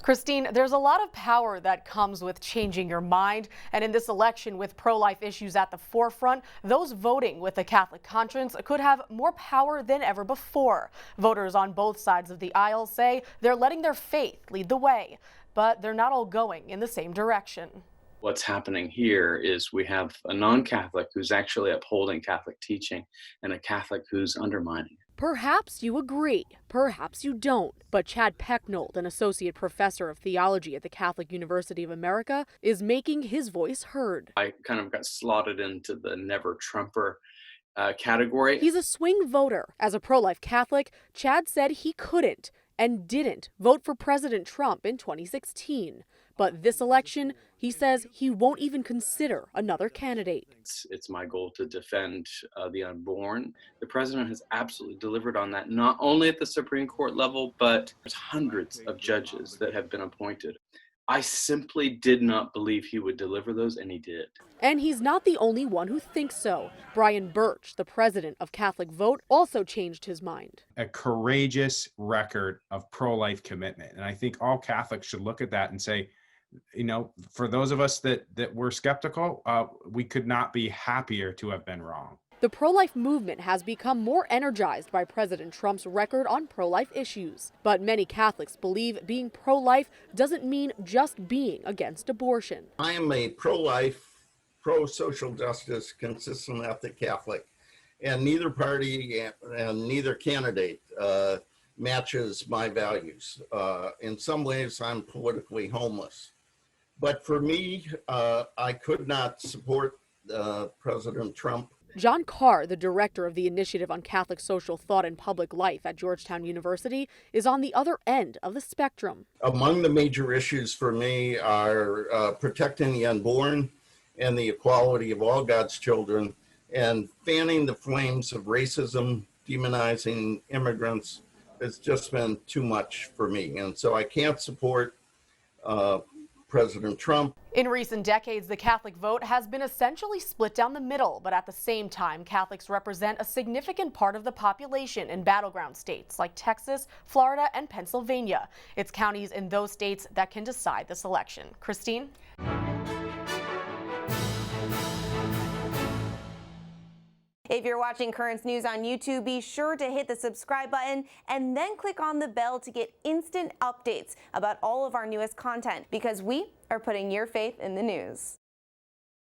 Christine, there's a lot of power that comes with changing your mind. And in this election, with pro-life issues at the forefront, those voting with a Catholic conscience could have more power than ever before. Voters on both sides of the aisle say they're letting their faith lead the way, but they're not all going in the same direction. What's happening here is we have a non-Catholic who's actually upholding Catholic teaching and a Catholic who's undermining it. Perhaps you agree, perhaps you don't, but Chad Pecknold, an associate professor of theology at the Catholic University of America, is making his voice heard. I kind of got slotted into the never Trumper category. He's a swing voter. As a pro-life Catholic, Chad said he couldn't and didn't vote for President Trump in 2016. But this election, he says he won't even consider another candidate. It's my goal to defend the unborn. The president has absolutely delivered on that, not only at the Supreme Court level, but there's hundreds of judges that have been appointed. I simply did not believe he would deliver those, and he did. And he's not the only one who thinks so. Brian Burch, the president of Catholic Vote, also changed his mind. A courageous record of pro-life commitment. And I think all Catholics should look at that and say, you know, for those of us that were skeptical, we could not be happier to have been wrong. The pro-life movement has become more energized by President Trump's record on pro-life issues. But many Catholics believe being pro-life doesn't mean just being against abortion. I am a pro-life, pro-social justice, consistent ethnic Catholic, and neither party and neither candidate matches my values. In some ways, I'm politically homeless. But for me, I could not support President Trump. John Carr, the director of the Initiative on Catholic Social Thought and Public Life at Georgetown University, is on the other end of the spectrum. Among the major issues for me are protecting the unborn and the equality of all God's children, and fanning the flames of racism, demonizing immigrants. It's just been too much for me. And so I can't support President Trump. In recent decades, the Catholic vote has been essentially split down the middle, but at the same time, Catholics represent a significant part of the population in battleground states like Texas, Florida, and Pennsylvania. It's counties in those states that can decide this election. Christine? If you're watching Currents News on YouTube, be sure to hit the subscribe button and then click on the bell to get instant updates about all of our newest content, because we are putting your faith in the news.